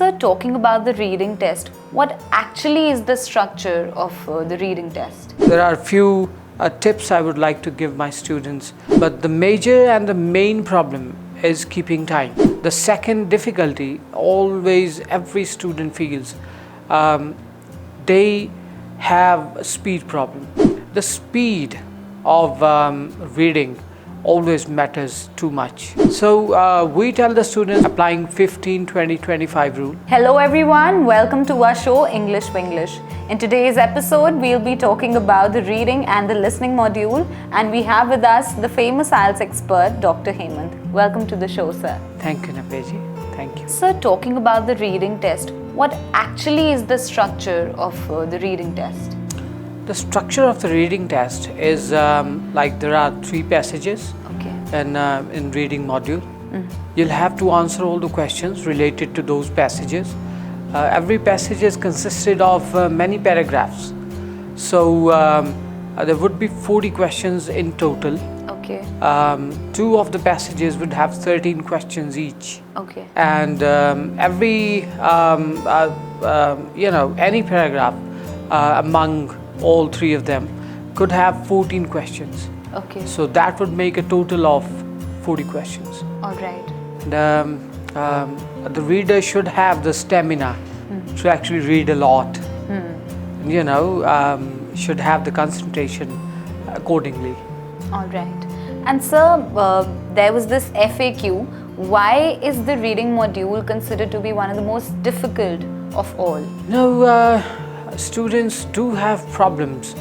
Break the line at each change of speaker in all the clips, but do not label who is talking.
Sir, talking about the reading test, what actually is the structure of the reading test?
There are a few tips I would like to give my students, but the major and the main problem is keeping time. The second difficulty always every student feels, they have a speed problem. The speed of reading always matters too much. So we tell the students applying 15, 20, 25 rule.
Hello everyone, welcome to our show English Vinglish. In today's episode, we'll be talking about the reading and the listening module, and we have with us the famous IELTS expert, Dr. Hemant. Welcome to the show, sir.
Thank you, Naveji. Thank you.
Sir, talking about the reading test, what actually is the structure of the reading test?
The structure of the reading test is like there are 3 passages in reading module. You'll have to answer all the questions related to those passages. Every passage is consisted of many paragraphs. So there would be 40 questions in total.
Okay.
2 of the passages would have 13 questions each.
Okay.
And every, any paragraph among all 3 of them could have 14 questions.
Okay.
So that would make a total of 40 questions.
All right.
The reader should have the stamina to actually read a lot. Should have the concentration accordingly.
All right. And sir, there was this FAQ. Why is the reading module considered to be one of the most difficult of all?
Students do have problems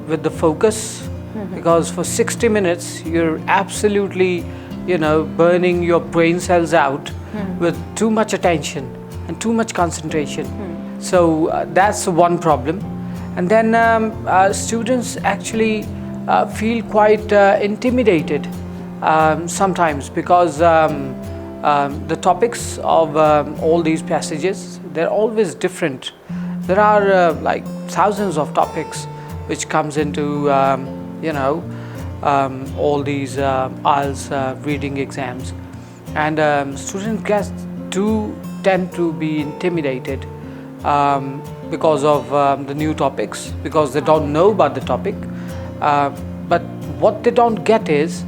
with the focus because for 60 minutes you're absolutely burning your brain cells out with too much attention and too much concentration. So that's one problem. And then students actually feel quite intimidated sometimes because the topics of all these passages, they're always different. There are like thousands of topics which comes into all these IELTS reading exams, and students do tend to be intimidated because of the new topics, because they don't know about the topic. But what they don't get is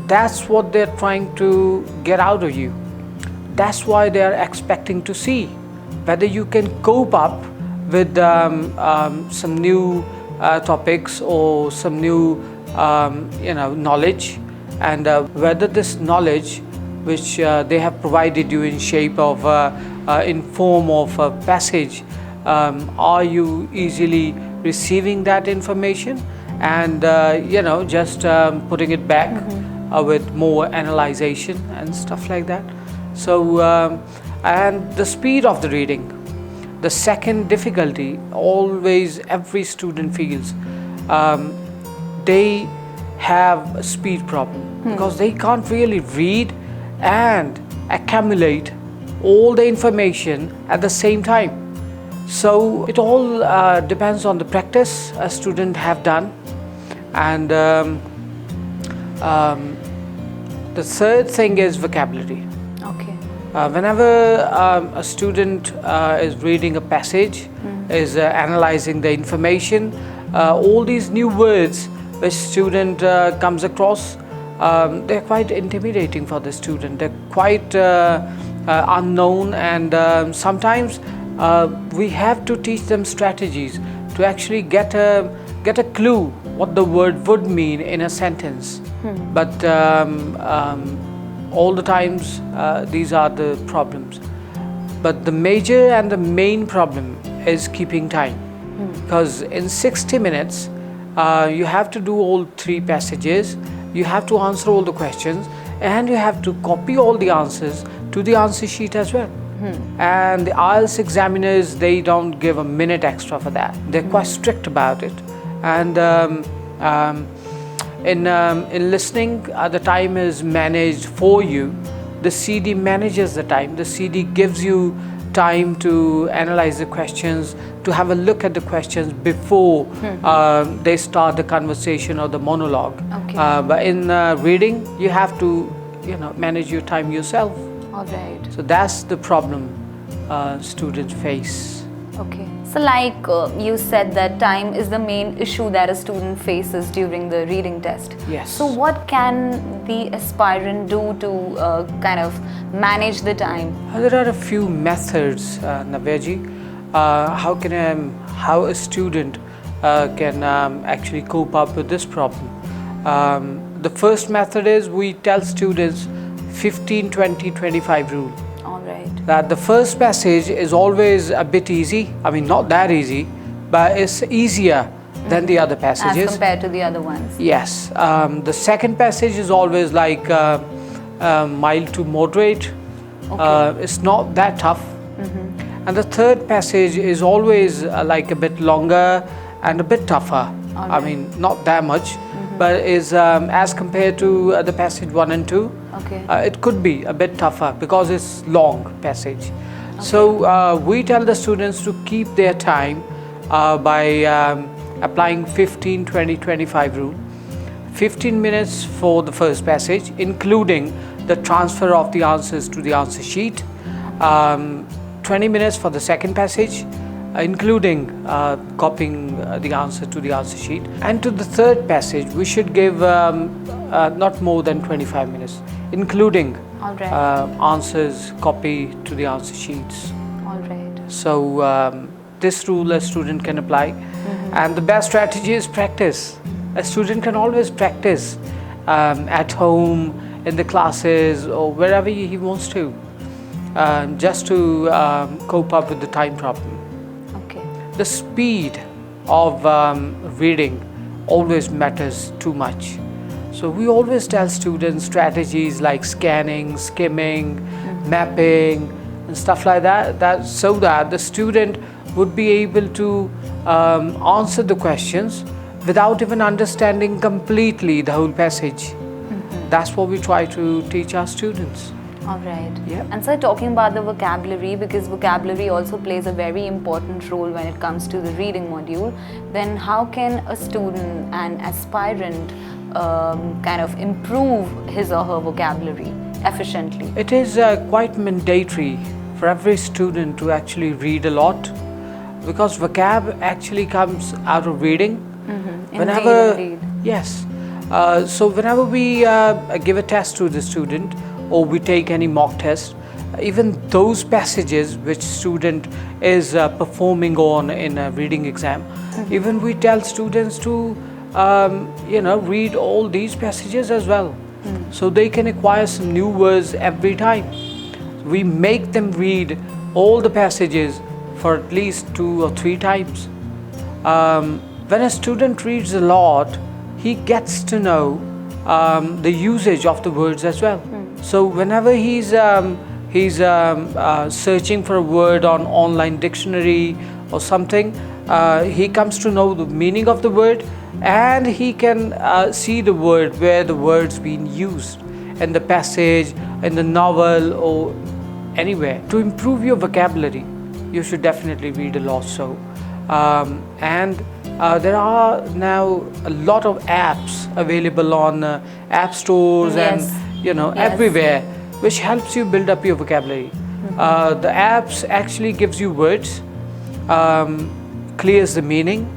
that's what they're trying to get out of you. That's why they're expecting to see whether you can cope up with some new topics or some new knowledge, and whether this knowledge which they have provided you in shape of in form of a passage, are you easily receiving that information and just putting it back with more analyzation and stuff like that. So and the speed of the reading, the second difficulty always every student feels, they have a speed problem because they can't really read and accumulate all the information at the same time. So it all depends on the practice a student have done. And the third thing is vocabulary. Whenever a student is reading a passage, is analyzing the information, all these new words which student comes across, they're quite intimidating for the student. They're quite unknown, and sometimes we have to teach them strategies to actually get a clue what the word would mean in a sentence. But all the times these are the problems. But the major and the main problem is keeping time, because in 60 minutes you have to do all 3 passages, you have to answer all the questions, and you have to copy all the answers to the answer sheet as well. And the IELTS examiners, they don't give a minute extra for that. They're quite strict about it. And in listening, the time is managed for you. The CD manages the time. The CD gives you time to analyze the questions, to have a look at the questions before they start the conversation or the monologue. But in reading, you have to manage your time yourself.
All right.
So that's the problem students face.
Okay. So like you said that time is the main issue that a student faces during the reading test.
Yes.
So what can the aspirant do to kind of manage the time?
There are a few methods, Navyaji, how a student can actually cope up with this problem. The first method is we tell students 15, 20, 25 rule.
All right.
That the first passage is always a bit easy. I mean, not that easy, but it's easier than the other passages.
As compared to the other ones.
Yes. The second passage is always like mild to moderate.
Okay.
It's not that tough. And the third passage is always like a bit longer and a bit tougher. I mean, not that much, but is as compared to the passage 1 and 2.
Okay.
It could be a bit tougher because it's long passage. So we tell the students to keep their time by applying 15, 20, 25 rule. 15 minutes for the first passage, including the transfer of the answers to the answer sheet. 20 minutes for the second passage, including copying the answer to the answer sheet. And to the third passage, we should give not more than 25 minutes, including
All right.
answers, copy to the answer sheets.
All right.
So this rule a student can apply. And the best strategy is practice. A student can always practice at home, in the classes, or wherever he wants to, just to cope up with the time problem.
Okay.
The speed of reading always matters too much. So we always tell students strategies like scanning, skimming, mapping, and stuff like that, so that the student would be able to answer the questions without even understanding completely the whole passage. That's what we try to teach our students.
All right.
Yeah.
And so talking about the vocabulary, because vocabulary also plays a very important role when it comes to the reading module, then how can a student, an aspirant, kind of improve his or her vocabulary efficiently?
It is quite mandatory for every student to actually read a lot, because vocab actually comes out of reading.
Indeed.
Yes. So whenever we give a test to the student, or we take any mock test, even those passages which student is performing on in a reading exam, even we tell students to read all these passages as well, so they can acquire some new words every time. We make them read all the passages for at least 2 or 3 times. When a student reads a lot, he gets to know the usage of the words as well. So whenever he's searching for a word on online dictionary or something, he comes to know the meaning of the word, and he can see the word where the word's been used in the passage, in the novel, or anywhere. To improve your vocabulary, you should definitely read a lot. So and there are now a lot of apps available on app stores and everywhere, which helps you build up your vocabulary. The apps actually gives you words, clears the meaning,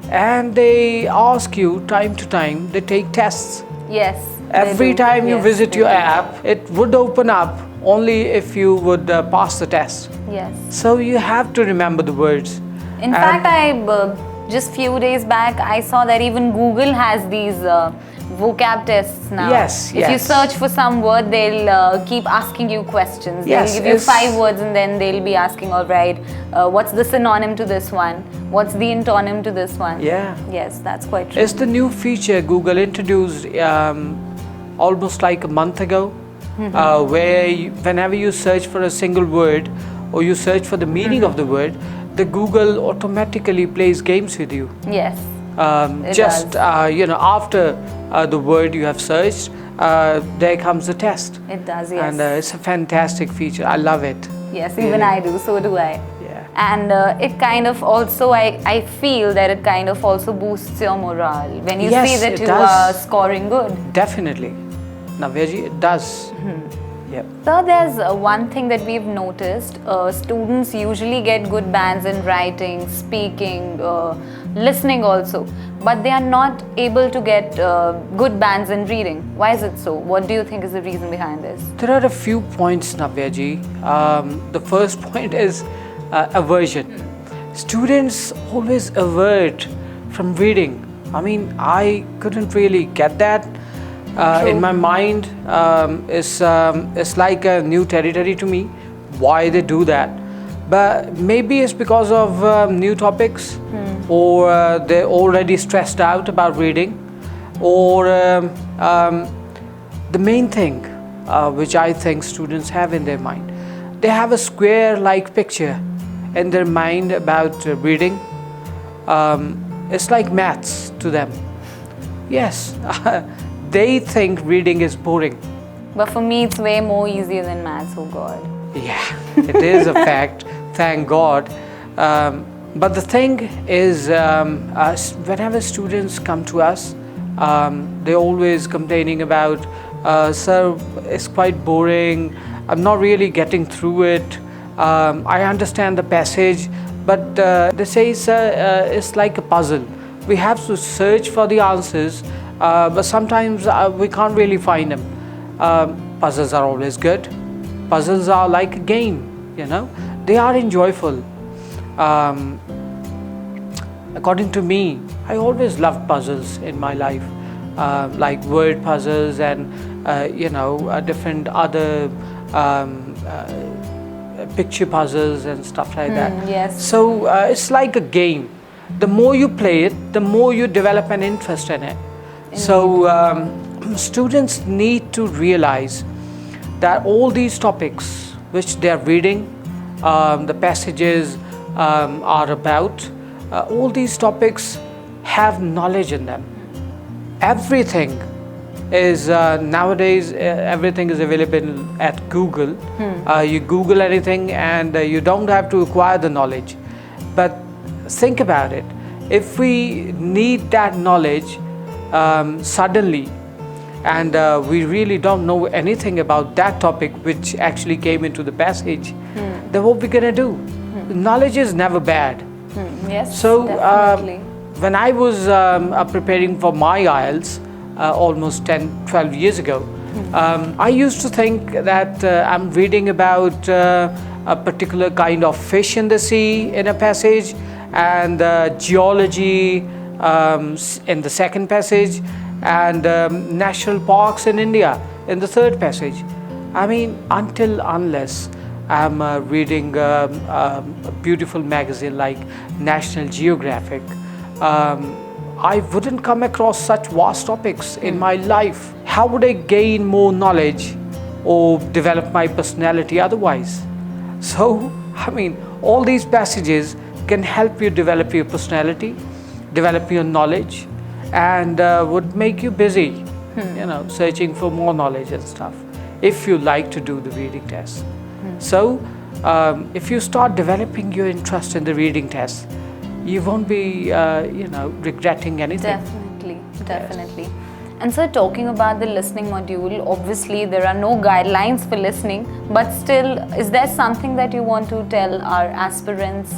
and they ask you time to time, they take tests.
Yes.
Every time you visit your app, it would open up only if you would pass the test.
Yes.
So you have to remember the words.
In fact, just few days back, I saw that even Google has these vocab tests now.
Yes,
If you search for some word, they'll keep asking you questions.
Yes,
They'll give you 5 words, and then they'll be asking, all right, what's the synonym to this one? What's the antonym to this one?
Yeah.
Yes, that's quite true.
It's the new feature Google introduced almost like a month ago, where whenever you search for a single word, or you search for the meaning of the word, the Google automatically plays games with you.
Yes.
After the word you have searched, there comes the test.
It does, yes.
And it's a fantastic feature. I love it.
Yes, even I do. So do I.
Yeah.
And it kind of also, I feel that it kind of also boosts your morale when you see that you are scoring good.
Definitely. Navyaji, it does. Yep.
So there's one thing that we've noticed. Students usually get good bands in writing, speaking, listening also, but they are not able to get good bands in reading. Why is it so? What do you think is the reason behind this?
There are a few points, Navyaji. The first point is aversion. Students always avert from reading. I mean, I couldn't really get that. In my mind, it's like a new territory to me. Why they do that? But maybe it's because of new topics, or they're already stressed out about reading, or the main thing which I think students have in their mind, they have a square-like picture in their mind about reading. It's like maths to them. Yes. They think reading is boring.
But for me, it's way more easier than maths. Oh God.
Yeah, it is a fact. Thank God. But the thing is, whenever students come to us, they're always complaining about, sir, it's quite boring. I'm not really getting through it. I understand the passage, but they say, sir, it's like a puzzle. We have to search for the answers. But sometimes we can't really find them. Puzzles are always good. Puzzles are like a game, you know. They are enjoyable. According to me, I always loved puzzles in my life, like word puzzles and different other picture puzzles and stuff like that.
Yes.
So it's like a game. The more you play it, the more you develop an interest in it. So students need to realize that all these topics which they are reading, the passages are about, all these topics have knowledge in them. Everything is nowadays everything is available at Google. You Google anything and you don't have to acquire the knowledge. But think about it. If we need that knowledge suddenly, and we really don't know anything about that topic which actually came into the passage, then what we're gonna do? Knowledge is never bad.
Yes,
So
definitely.
when I was preparing for my IELTS almost 10-12 years ago, I used to think that I'm reading about a particular kind of fish in the sea in a passage, and geology in the second passage, and national parks in India in the third passage. I mean, unless I'm reading a beautiful magazine like National Geographic, I wouldn't come across such vast topics in my life. How would I gain more knowledge or develop my personality otherwise? So, I mean, all these passages can help you develop your personality, develop your knowledge, and would make you busy, searching for more knowledge and stuff, if you like to do the reading test. So, if you start developing your interest in the reading test, you won't be, regretting anything.
Definitely. Yes. And so, talking about the listening module, obviously there are no guidelines for listening, but still, is there something that you want to tell our aspirants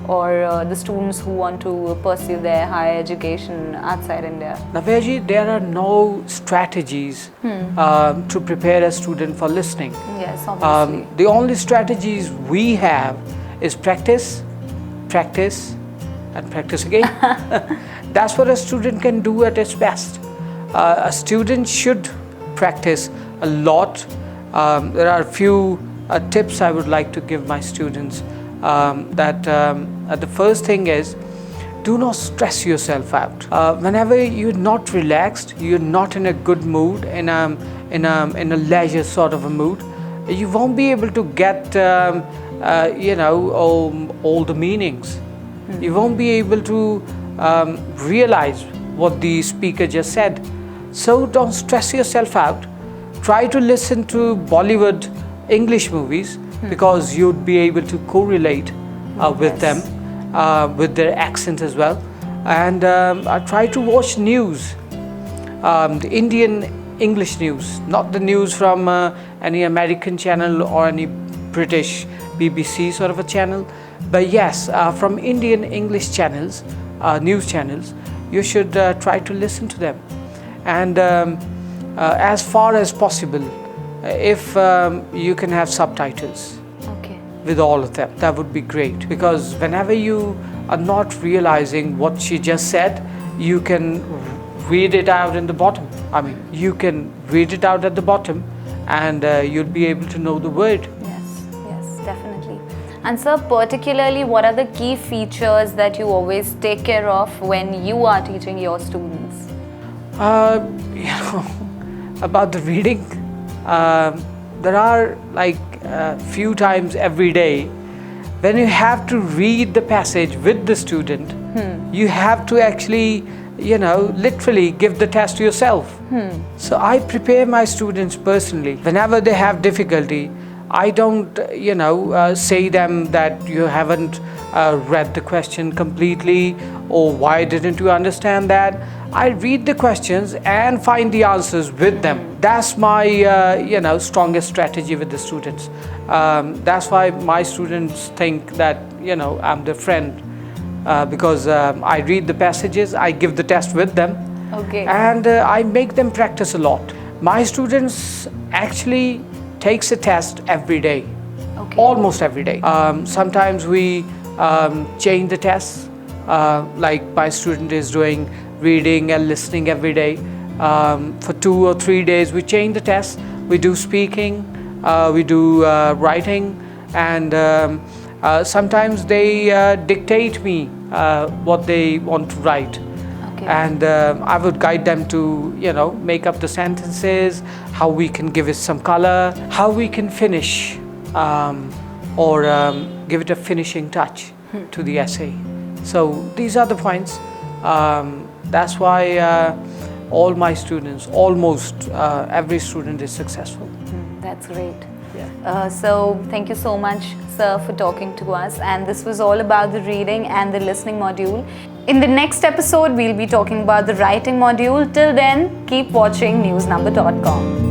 or the students who want to pursue their higher education outside India?
Navyaji, there are no strategies to prepare a student for listening.
Yes, obviously.
The only strategies we have is practice, and practice again. That's what a student can do at its best. A student should practice a lot. There are a few tips I would like to give my students. The first thing is, do not stress yourself out. Whenever you're not relaxed, you're not in a good mood, in a leisure sort of a mood, you won't be able to get all the meanings. You won't be able to realize what the speaker just said. So don't stress yourself out. Try to listen to Bollywood English movies, because you'd be able to correlate with them, with their accent as well. And try to watch news. The Indian English news, not the news from any American channel or any British BBC sort of a channel, but yes, from Indian English channels, news channels, you should try to listen to them. And as far as possible, if you can have subtitles with all of them, that would be great, because whenever you are not realizing what she just said, you can read it out in the bottom. I mean, you can read it out at the bottom and you'll be able to know the word.
Yes, definitely. And sir, particularly, what are the key features that you always take care of when you are teaching your students?
About the reading, there are like few times every day when you have to read the passage with the student. You have to actually, literally give the test yourself. So I prepare my students personally. Whenever they have difficulty, I don't, say them that you haven't read the question completely, or why didn't you understand that. I read the questions and find the answers with them. That's my, strongest strategy with the students. That's why my students think that, I'm their friend, because I read the passages, I give the test with them, and I make them practice a lot. My students actually takes a test every day, almost every day. Sometimes we change the tests, like my student is doing reading and listening every day. For 2 or 3 days we change the test. We do speaking, we do writing, and sometimes they dictate me what they want to write. And I would guide them to, make up the sentences, how we can give it some color, how we can finish, or give it a finishing touch to the essay. So these are the points. That's why all my students, almost every student is successful.
That's great. So thank you so much, sir, for talking to us. And this was all about the reading and the listening module. In the next episode, we'll be talking about the writing module. Till then, keep watching newsnumber.com.